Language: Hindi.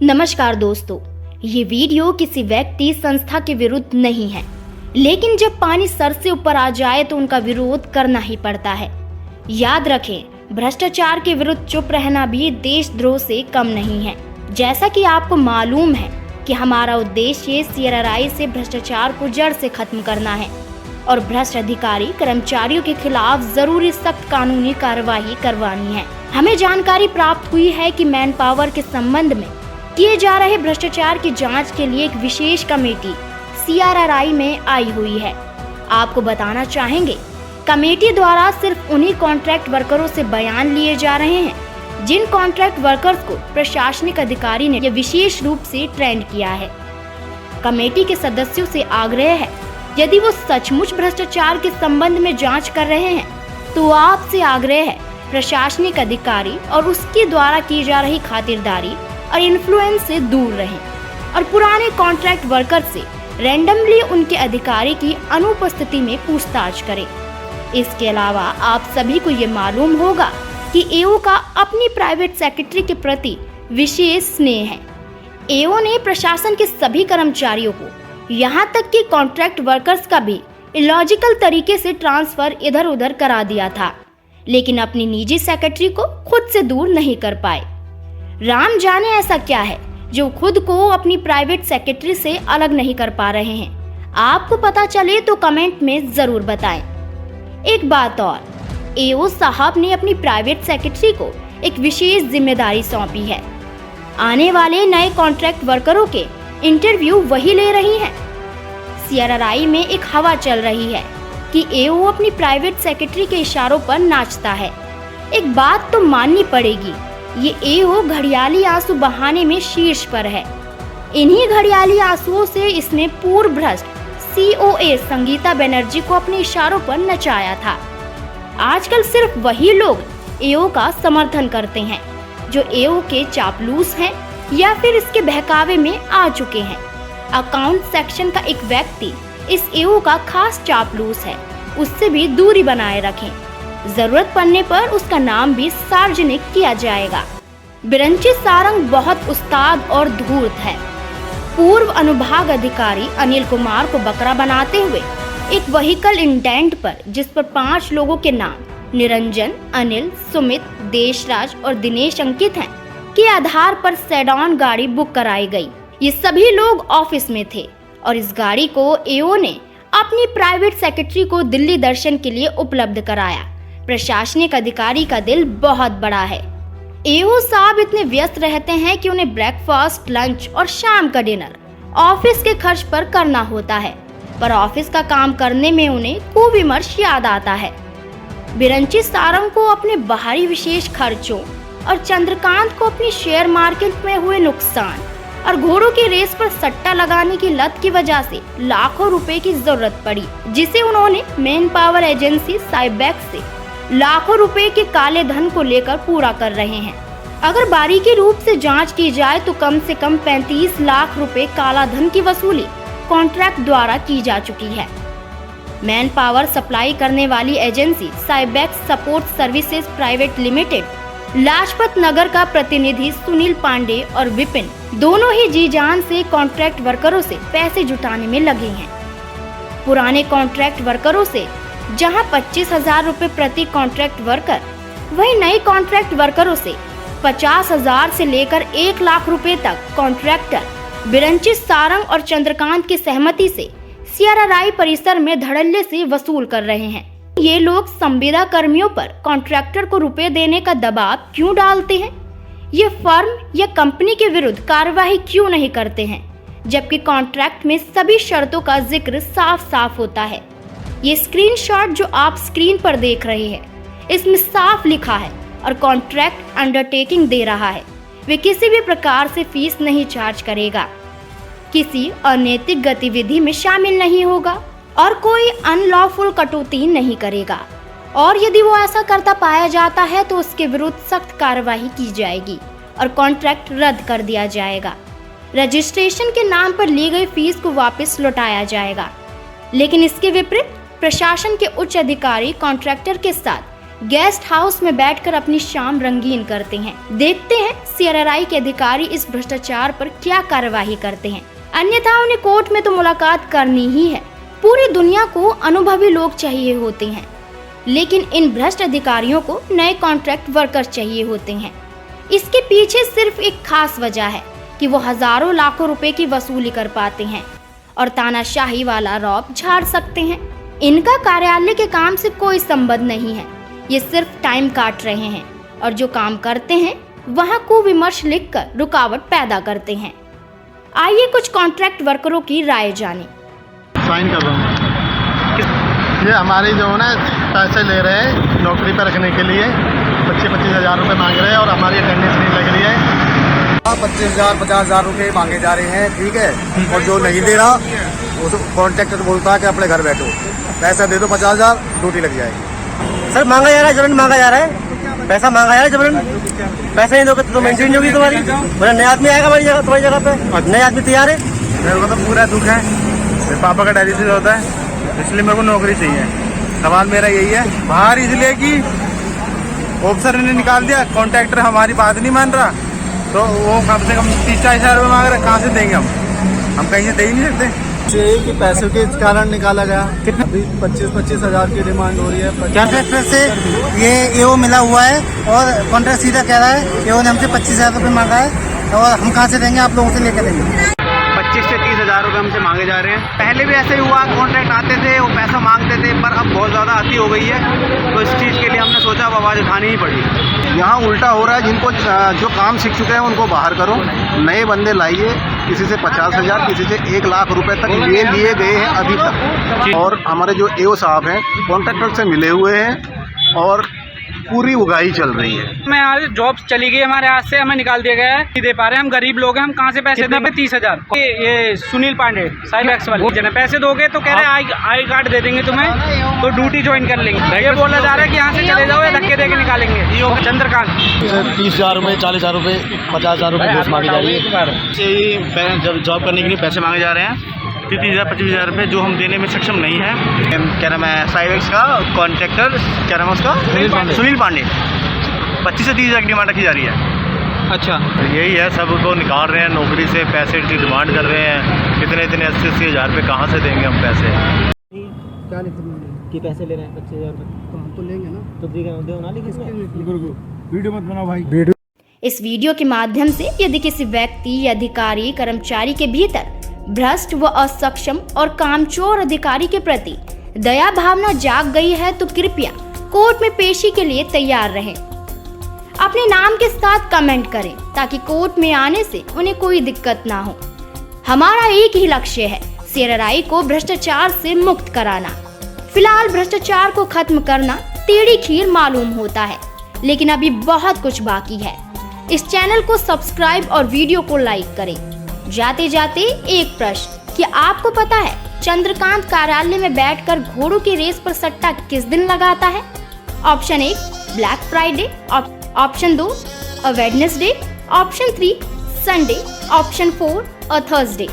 नमस्कार दोस्तों, ये वीडियो किसी व्यक्ति संस्था के विरुद्ध नहीं है, लेकिन जब पानी सर से ऊपर आ जाए तो उनका विरोध करना ही पड़ता है। याद रखें, भ्रष्टाचार के विरुद्ध चुप रहना भी देशद्रोह से कम नहीं है। जैसा कि आपको मालूम है कि हमारा उद्देश्य CRRI से भ्रष्टाचार को जड़ से खत्म करना है और भ्रष्ट अधिकारी कर्मचारियों के खिलाफ जरूरी सख्त कानूनी कार्रवाई करवानी है। हमें जानकारी प्राप्त हुई है कि मैन पावर के संबंध में किए जा रहे भ्रष्टाचार की जांच के लिए एक विशेष कमेटी CRRI में आई हुई है। आपको बताना चाहेंगे, कमेटी द्वारा सिर्फ उन्हीं कॉन्ट्रैक्ट वर्करों से बयान लिए जा रहे हैं जिन कॉन्ट्रैक्ट वर्कर्स को प्रशासनिक अधिकारी ने विशेष रूप से ट्रेंड किया है। कमेटी के सदस्यों से आग्रह है, यदि वो सचमुच भ्रष्टाचार के संबंध में जांच कर रहे हैं तो आपसे आग्रह है, प्रशासनिक अधिकारी और उसके द्वारा की जा रही खातिरदारी और इन्फ्लुएंस से दूर रहें और पुराने कॉन्ट्रैक्ट वर्कर से रैंडमली उनके अधिकारी की अनुपस्थिति में पूछताछ करें। इसके अलावा आप सभी को ये मालूम होगा कि AO का अपनी प्राइवेट सेक्रेटरी के प्रति विशेष स्नेह है। AO ने प्रशासन के सभी कर्मचारियों को, यहाँ तक कि कॉन्ट्रैक्ट वर्कर्स का भी इलॉजिकल तरीके से ट्रांसफर इधर उधर करा दिया था, लेकिन अपनी निजी सेक्रेटरी को खुद से दूर नहीं कर पाए। राम जाने ऐसा क्या है जो खुद को अपनी प्राइवेट सेक्रेटरी से अलग नहीं कर पा रहे हैं। आपको पता चले तो कमेंट में जरूर बताएं। एक बात और, AO साहब ने अपनी प्राइवेट सेक्रेटरी को एक विशेष जिम्मेदारी सौंपी है। आने वाले नए कॉन्ट्रैक्ट वर्करों के इंटरव्यू वही ले रही हैं। CRRI में एक हवा चल रही है कि AO अपनी प्राइवेट सेक्रेटरी के इशारों पर नाचता है। एक बात तो माननी पड़ेगी, ये AO घड़ियाली आंसू बहाने में शीर्ष पर है। इन्हीं घड़ियाली आंसुओं से इसने पूर्व भ्रष्ट COA संगीता बनर्जी को अपने इशारों पर नचाया था। आजकल सिर्फ वही लोग AO का समर्थन करते हैं जो AO के चापलूस हैं या फिर इसके बहकावे में आ चुके हैं। अकाउंट सेक्शन का एक व्यक्ति इस AO का खास चापलूस है, उससे भी दूरी बनाए रखें। जरूरत पड़ने पर उसका नाम भी सार्वजनिक किया जाएगा। बिरंची सारंग बहुत उस्ताद और धूर्त है। पूर्व अनुभाग अधिकारी अनिल कुमार को बकरा बनाते हुए एक व्हीकल इंडेंट पर, जिस पर 5 लोगों के नाम निरंजन, अनिल, सुमित, देशराज और दिनेश अंकित हैं, के आधार पर सेडान गाड़ी बुक कराई गई। ये सभी लोग ऑफिस में थे और इस गाड़ी को AO ने अपनी प्राइवेट सेक्रेटरी को दिल्ली दर्शन के लिए उपलब्ध कराया। प्रशासनिक अधिकारी का दिल बहुत बड़ा है। AO साहब इतने व्यस्त रहते हैं कि उन्हें ब्रेकफास्ट, लंच और शाम का डिनर ऑफिस के खर्च पर करना होता है, पर ऑफिस का काम करने में उन्हें कुविमर्श याद आता है। बिरंची सारंग को अपने बाहरी विशेष खर्चों और चंद्रकांत को अपनी शेयर मार्केट में हुए नुकसान और घोड़ों की रेस पर सट्टा लगाने की लत की वजह से लाखों रुपए की जरूरत पड़ी, जिसे उन्होंने मैन पावर एजेंसी साइबेक्स से लाखों रुपए के काले धन को लेकर पूरा कर रहे हैं। अगर बारीकी रूप से जांच की जाए तो कम से कम 35 लाख रुपए काला धन की वसूली कॉन्ट्रैक्ट द्वारा की जा चुकी है। मैन पावर सप्लाई करने वाली agency Cybex support services private limited, Lajpat Nagar का प्रतिनिधि सुनील पांडे और विपिन दोनों ही जी जान से कॉन्ट्रैक्ट वर्करों से पैसे जुटाने में लगे हैं। पुराने कॉन्ट्रैक्ट वर्करों से जहां 25,000 रुपए प्रति कॉन्ट्रैक्ट वर्कर, वहीं नए कॉन्ट्रैक्ट वर्करों से 50,000 से लेकर 1 लाख रुपए तक कॉन्ट्रैक्टर बिरंची सारंग और चंद्रकांत की सहमति से CRRI परिसर में धड़ल्ले से वसूल कर रहे हैं। ये लोग संविदा कर्मियों पर कॉन्ट्रैक्टर को रुपए देने का दबाव क्यों डालते हैं? ये फर्म या कंपनी के विरुद्ध कार्रवाई क्यों नहीं करते हैं, जबकि कॉन्ट्रैक्ट में सभी शर्तों का जिक्र साफ साफ होता है। ये स्क्रीनशॉट जो आप स्क्रीन पर देख रहे हैं, इसमें साफ लिखा है और कॉन्ट्रैक्ट अंडरटेकिंग दे रहा है, वे किसी भी प्रकार से फीस नहीं चार्ज करेगा, किसी अनैतिक गतिविधि में शामिल नहीं होगा और कोई अनलॉफुल कटौती नहीं करेगा, और यदि वो ऐसा करता पाया जाता है तो उसके विरुद्ध सख्त कार्रवाई की जाएगी और कॉन्ट्रैक्ट रद्द कर दिया जाएगा। रजिस्ट्रेशन के नाम पर ली गई फीस को वापस लौटाया जाएगा। लेकिन इसके विपरीत प्रशासन के उच्च अधिकारी कॉन्ट्रैक्टर के साथ गेस्ट हाउस में बैठकर अपनी शाम रंगीन करते हैं। देखते हैं CRRI के अधिकारी इस भ्रष्टाचार पर क्या कार्यवाही करते हैं, अन्यथा उन्हें कोर्ट में तो मुलाकात करनी ही है। पूरी दुनिया को अनुभवी लोग चाहिए होते हैं, लेकिन इन भ्रष्ट अधिकारियों को नए कॉन्ट्रैक्ट वर्कर्स चाहिए होते हैं। इसके पीछे सिर्फ एक खास वजह है कि वो हजारों लाखों रुपए की वसूली कर पाते हैं और तानाशाही वाला रौब झाड़ सकते हैं। इनका कार्यालय के काम से कोई संबंध नहीं है, ये सिर्फ टाइम काट रहे हैं और जो काम करते हैं वहाँ कुविमर्श लिखकर रुकावट पैदा करते हैं। आइए कुछ कॉन्ट्रैक्ट वर्करों की राय जानें। साइन कर रहा हूँ। ये हमारी जो है ना पैसे ले रहे हैं नौकरी पर रखने के लिए, 25-25 हज़ार रुपये मांग रहे हैं और हमारी अटेंडेंस नहीं लग रही है। 25,000-50,000 रुपये मांगे जा रहे हैं, ठीक है। और जो नहीं दे रहा वो कॉन्ट्रैक्टर बोलता है कि अपने घर बैठो, पैसा दे दो 50,000, ड्यूटी लग जाएगी। सर मांगा जा रहा है, जबरन मांगा जा रहा है, पैसा मांगा जा रहा है जबरन। पैसा नहीं दोगे तो मेंटेन होगी तुम्हारी, बोला नया आदमी आएगा तुम्हारी जगह पे, नया आदमी तैयार है। मेरे को तो पूरा दुख है, मेरे पापा का डायलिसिस होता है, इसलिए मेरे को नौकरी चाहिए। सवाल मेरा यही है बाहर, इसलिए कि ऑफिसर ने निकाल दिया, कॉन्ट्रैक्टर हमारी बात नहीं मान रहा, तो वो कम से कम 30-40 हज़ार रुपये मांग रहे, कहाँ से देंगे हम कहीं से दे ही नहीं सकते। यही कि पैसों के कारण निकाला गया। अभी 25-25 हज़ार की डिमांड हो रही है। कॉन्ट्रैक्टर से ये एओ मिला हुआ है और कॉन्ट्रैक्ट सीधा कह रहा है एओ ने हमसे 25,000 रुपये मांगा है और हम कहाँ से देंगे, आप लोगों से लेकर देंगे। 25 से 30 हज़ार रुपये हमसे मांगे जा रहे हैं। पहले भी ऐसे ही हुआ, कॉन्ट्रैक्ट आते थे, वो पैसा मांगते थे, पर अब बहुत ज़्यादा अति हो गई है, तो इस चीज़ के लिए हमने सोचा अब आवाज़ उठानी ही पड़ी। यहाँ उल्टा हो रहा है, जिनको जो काम सीख चुके हैं उनको बाहर करो, नए बंदे लाइए। किसी से 50 हज़ार, किसी से 1 लाख रुपए तक ये लिए गए हैं अभी तक। और हमारे जो एओ साहब हैं कॉन्ट्रैक्टर से मिले हुए हैं और पूरी उगाही चल रही है। मैं आज जॉब चली गई हमारे हाथ से, हमें निकाल दिया गया है, नहीं दे पा रहे हैं, हम गरीब लोग हैं, हम कहाँ से पैसे देंगे। 30 हज़ार ये सुनील पांडे साइब एक्स वाले जने पैसे दोगे तो कह रहे हैं आई कार्ड दे देंगे तुम्हें, तो ड्यूटी ज्वाइन कर लेंगे। ये बोला जा रहा है कि यहाँ से चले जाओ या धक्के दे के निकालेंगे। चंद्रकांत 30,000 रुपये, 40,000 रुपये, 50,000 रुपये घूस मांगी जा रही है। जब जॉब करने के लिए पैसे मांगे जा रहे हैं 30,000-25 हज़ार रुपये, जो हम देने में सक्षम नहीं है। क्या नाम है साइब एक्स का कॉन्ट्रैक्टर, क्या नाम है उसका, सुनील पांडे। 25 से 30 हज़ार की डिमांड रखी जा रही है। अच्छा, यही है, सबको निकाल रहे हैं नौकरी से, पैसे की डिमांड कर रहे हैं। इतने 80-80 हज़ार रुपये कहाँ से देंगे हम पैसे। क्या कि पैसे ले रहे हैं 25,000 रुपये, तो हम तो लेंगे ना, तो दो ना, लेकिन वीडियो मत बनाओ भाई। इस वीडियो के माध्यम से यदि किसी व्यक्ति या अधिकारी कर्मचारी के भीतर भ्रष्ट व असक्षम और कामचोर अधिकारी के प्रति दया भावना जाग गई है तो कृपया कोर्ट में पेशी के लिए तैयार रहें। अपने नाम के साथ कमेंट करें ताकि कोर्ट में आने से उन्हें कोई दिक्कत ना हो। हमारा एक ही लक्ष्य है, CRRI को भ्रष्टाचार से मुक्त कराना। फिलहाल भ्रष्टाचार को खत्म करना टेढ़ी खीर मालूम होता है, लेकिन अभी बहुत कुछ बाकी है। इस चैनल को सब्सक्राइब और वीडियो को लाइक करें। जाते जाते एक प्रश्न, कि आपको पता है चंद्रकांत कार्यालय में बैठकर घोड़ों की रेस पर सट्टा किस दिन लगाता है? Option 1 black Friday, option 2 Wednesday, option 3 Sunday, option 4 Thursday.